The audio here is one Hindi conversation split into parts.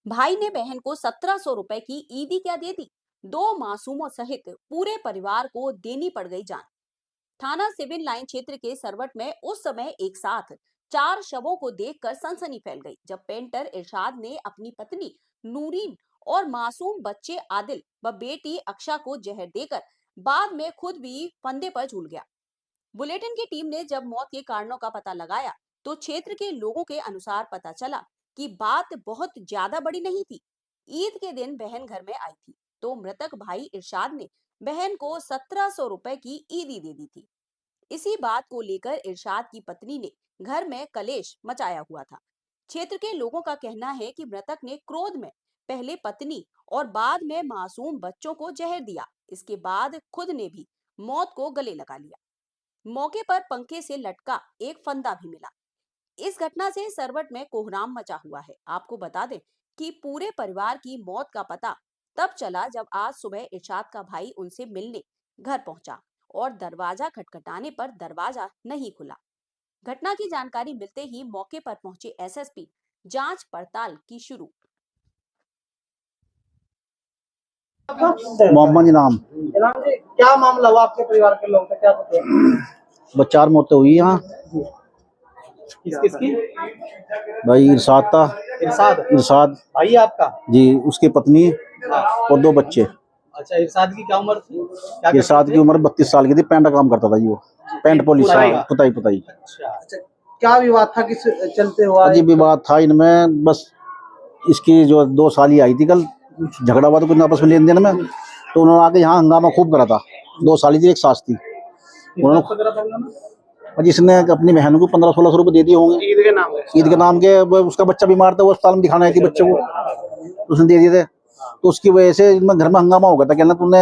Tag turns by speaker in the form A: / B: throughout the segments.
A: भाई ने बहन को 1700 रुपए की ईदी क्या दे दी। दो मासूमों सहित पूरे परिवार को देनी पड़ गई जान। थाना सिविल लाइन क्षेत्र के सरवट में उस समय एक साथ चार शवों को देखकर सनसनी फैल गई, जब पेंटर इरशाद ने अपनी पत्नी नूरीन और मासूम बच्चे आदिल व बेटी अक्षा को जहर देकर बाद में खुद भी फंदे पर झूल गया। बुलेटिन की टीम ने जब मौत के कारणों का पता लगाया तो क्षेत्र के लोगों के अनुसार पता चला कि बात बहुत ज्यादा बड़ी नहीं थी। ईद के दिन बहन घर में आई थी तो मृतक भाई इरशाद ने बहन को 1700 रुपए की ईदी दे दी थी। इसी बात को लेकर इरशाद की पत्नी ने घर में कलेश मचाया हुआ था। क्षेत्र के लोगों का कहना है कि मृतक ने क्रोध में पहले पत्नी और बाद में मासूम बच्चों को जहर दिया। इसके बाद खुद ने भी मौत को गले लगा लिया। मौके पर पंखे से लटका एक फंदा भी मिला। इस घटना से सरवट में कोहराम मचा हुआ है। आपको बता दें कि पूरे परिवार की मौत का पता तब चला जब आज सुबह इरशाद का भाई उनसे मिलने घर पहुंचा और दरवाजा खटखटाने पर दरवाजा नहीं खुला। घटना की जानकारी मिलते ही मौके पर पहुंचे एसएसपी जांच पड़ताल की शुरू।
B: मोहम्मद इनाम।
C: क्या मामला हुआ आपके परिवार के लोग का, क्या बताया?
B: बस 4 मौतें हुई यहाँ।
C: किसकी?
B: भाई इरशाद था। इरशाद
C: भाई आपका?
B: जी, उसकी पत्नी और 2 बच्चे।
C: अच्छा, इरशाद की क्या उम्र थी?
B: इरशाद की उम्र 32 साल की थी। पेंट का काम करता था जी, वो पेंट पॉलिश, पुताई।
C: अच्छा, क्या विवाद था, किस चलते हुआ?
B: अजीब विवाद था इनमें। बस इसकी जो 2 साली आई थी, कल झगड़ा हुआ था कुछ आपस में लेन देन में, तो उन्होंने आके यहाँ हंगामा खूब करा था। 2 साली थी, एक सास थी। उन्होंने जिसने अपनी बहन को 1500-1600 रुपए दे दिए होंगे ईद के नाम के। उसका बच्चा बीमार था, वो अस्पताल में दिखाना आई थी बच्चे को, उसने दे दिए थे। तो उसकी वजह से घर में हंगामा हो गया था। कहना तूने,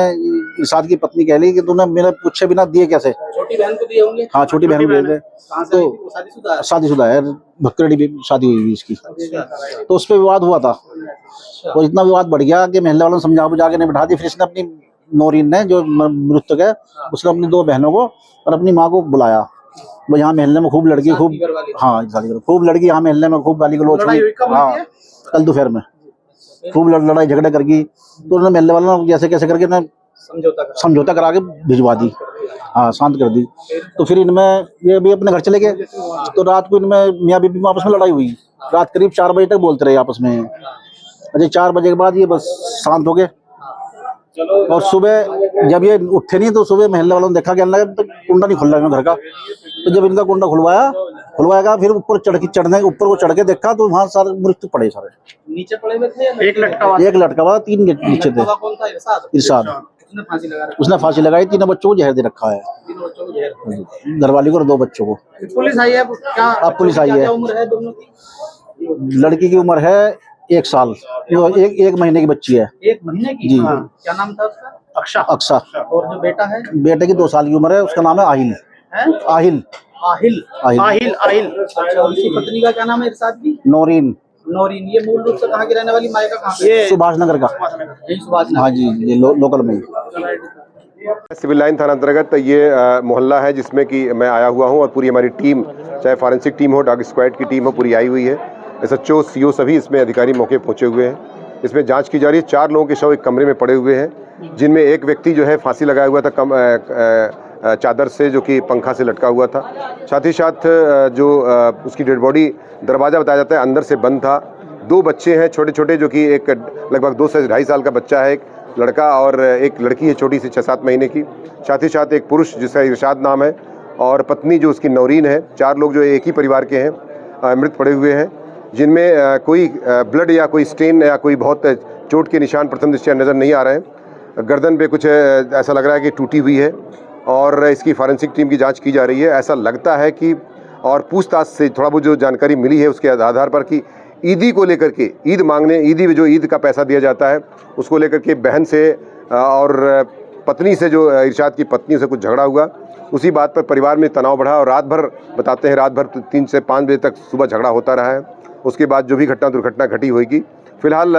B: इरशाद की पत्नी कह ली कि तूने मेरे पूछे बिना दिए कैसे।
C: छोटी बहन को दिए होंगे?
B: हाँ, छोटी बहन को दिए थे। तो शादीशुदा है, भक्कड़ी भी शादी हुई हुई इसकी। तो उस पर विवाद हुआ था और इतना विवाद बढ़ गया कि महल्ले वालों ने समझा बुझा के नहीं बैठा दी। फिर इसने अपनी नौरीन ने, जो मृतक है, उसने अपनी 2 बहनों को और अपनी माँ को बुलाया। वो यहाँ महल्ले में खूब लड़की, खूब लड़की यहाँ महल्ले में खूब गाली गलौज हुई। हाँ, कल दोपहर में खूब लड़ाई झगड़े कर गई। तो उन्होंने महल्ले वालों ने जैसे कैसे करके ना समझौता करा के भिजवा दी। हाँ, शांत कर दी। तो फिर इनमें ये भी अपने घर चले गए। तो रात को इनमें मियाँ बीबी में आपस में लड़ाई हुई। रात करीब 4 बजे तक बोलते रहे आपस में। अच्छा, 4 बजे के बाद ये बस शांत हो गए। और सुबह जब ये उठे नहीं तो सुबह महल्ले वालों ने देखा कि अल्लाह तो कुंडा नहीं खुल रहा है घर का। तो जब इनका कुंडा खुलवाया फिर ऊपर ऊपर को चढ़ के देखा तो वहाँ सारे मृत्यु पड़े, सारे
C: नीचे पड़े हुए थे। एक
B: लटका हुआ, 3 नीचे थे। इरशाद उसने फांसी लगाई। 3 बच्चों को जहर दे रखा है, घरवाली को और 2 बच्चों को।
C: पुलिस आई है?
B: अब पुलिस आई है।
C: उम्र है दोनों की?
B: लड़की की उम्र है 1 साल, एक महीने की बच्ची है।
C: 1 महीने की?
B: जी।
C: क्या नाम था उसका?
B: अक्षा।
C: और जो बेटा है?
B: बेटे की 2 साल की उम्र है, उसका नाम है आहिल।
C: अच्छा, उसकी पत्नी का क्या नाम है इरशाद की?
B: नौरीन।
C: ये मूल रूप से कहाँ की रहने वाली? मायका कहाँ पे?
B: सुभाष नगर का। हाँ जी, ये लोकल में।
D: सिविल लाइन थाना अंतर्गत ये मोहल्ला है जिसमें कि मैं आया हुआ हूँ और पूरी हमारी टीम, चाहे फॉरेंसिक टीम हो, डॉग स्क्वाड की टीम हो, पूरी आई हुई है। SHO, CO सभी इसमें अधिकारी मौके पहुँचे हुए हैं। इसमें जांच की जा रही है। 4 लोगों के शव एक कमरे में पड़े हुए हैं, जिनमें एक व्यक्ति जो है फांसी लगाया हुआ था चादर से, जो कि पंखा से लटका हुआ था। साथ ही साथ जो उसकी डेड बॉडी, दरवाज़ा बताया जाता है अंदर से बंद था। 2 बच्चे हैं छोटे छोटे, जो कि एक लगभग 2 से 2.5 साल का बच्चा है, एक लड़का, और एक लड़की है छोटी सी 6-7 महीने की। साथ ही साथ एक पुरुष जिसका इरशाद नाम है और पत्नी जो उसकी नौरीन है। 4 लोग जो एक ही परिवार के हैं मृत पड़े हुए हैं, जिनमें कोई ब्लड या कोई स्टेन या कोई बहुत चोट के निशान प्रथम दृष्टया नज़र नहीं आ रहे हैं। गर्दन पे कुछ ऐसा लग रहा है कि टूटी हुई है और इसकी फॉरेंसिक टीम की जांच की जा रही है। ऐसा लगता है कि, और पूछताछ से थोड़ा बहुत जो जानकारी मिली है उसके आधार पर, कि ईदी को लेकर के, ईद मांगने, ईदी में जो ईद का पैसा दिया जाता है उसको लेकर के बहन से और पत्नी से, जो इरशाद की पत्नी से कुछ झगड़ा हुआ। उसी बात पर परिवार में तनाव बढ़ा और रात भर, बताते हैं रात भर 3 से 5 बजे तक सुबह झगड़ा होता रहा है। उसके बाद जो भी दुर्घटना घटी होगी, फिलहाल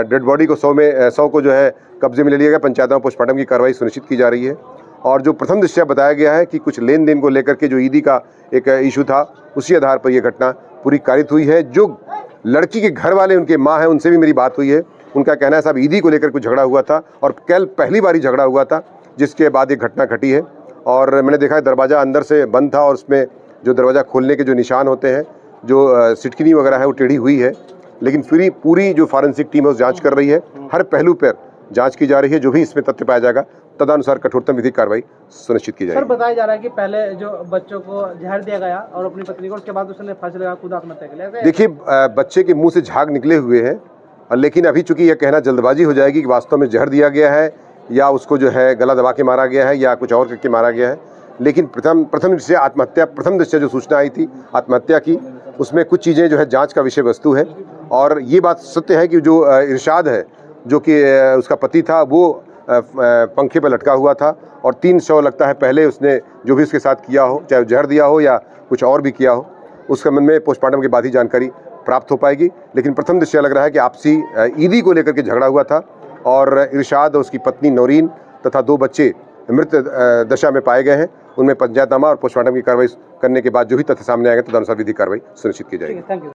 D: डेड बॉडी को 100 को जो है कब्जे में ले लिया गया। पंचायत में पोस्टमार्टम की कार्रवाई सुनिश्चित की जा रही है। और जो प्रथम दृष्टया बताया गया है कि कुछ लेन देन को लेकर के जो ईदी का एक इशू था, उसी आधार पर यह घटना पूरी कारित हुई है। जो लड़की के घर वाले, उनके माँ हैं, उनसे भी मेरी बात हुई है। उनका कहना है साहब ईदी को लेकर कुछ झगड़ा हुआ था और कल पहली बार ही झगड़ा हुआ था, जिसके बाद ये घटना घटी है। और मैंने देखा है दरवाज़ा अंदर से बंद था और उसमें जो दरवाज़ा खोलने के जो निशान होते हैं, जो सिटकिनी वगैरह है, वो टेढ़ी हुई है। लेकिन फिर पूरी जो फॉरेंसिक टीम है उस जाँच कर रही है, हर पहलू पर जाँच की जा रही है। जो भी इसमें तथ्य पाया जाएगा तदनुसार कठोरतम विधिक कार्रवाई सुनिश्चित की
C: सर
D: जाएगी।
C: बताया जा रहा है कि पहले जो बच्चों को जहर दिया गया और अपनी पत्नी को, उसके बाद उसने फांसी लगा खुद आत्महत्या कर लिया।
D: देखिए बच्चे के मुंह से झाग निकले हुए हैं, लेकिन अभी चूंकि यह कहना जल्दबाजी हो जाएगी कि वास्तव में जहर दिया गया है या उसको जो है गला दबा के मारा गया है या कुछ और करके मारा गया है। लेकिन प्रथम दृष्टया आत्महत्या, प्रथम दृष्टया जो सूचना आई थी आत्महत्या की, उसमें कुछ चीज़ें जो है जांच का विषय वस्तु है। और ये बात सत्य है कि जो इरशाद है, जो कि उसका पति था, वो पंखे पर लटका हुआ था और 3 शव लगता है पहले उसने जो भी उसके साथ किया हो, चाहे जहर दिया हो या कुछ और भी किया हो, उस संबंध में पोस्टमार्टम के बाद ही जानकारी प्राप्त हो पाएगी। लेकिन प्रथम दृष्टया लग रहा है कि आपसी ईदी को लेकर के झगड़ा हुआ था और इरशाद और उसकी पत्नी नौरीन तथा 2 बच्चे मृत दशा में पाए गए हैं। उनमें पंचायतनामा और पोस्टमार्टम की कार्रवाई करने के बाद जो भी तथ्य सामने आएंगे तदनुसार विधिक कार्रवाई सुनिश्चित की जाएगी।
C: Thank you.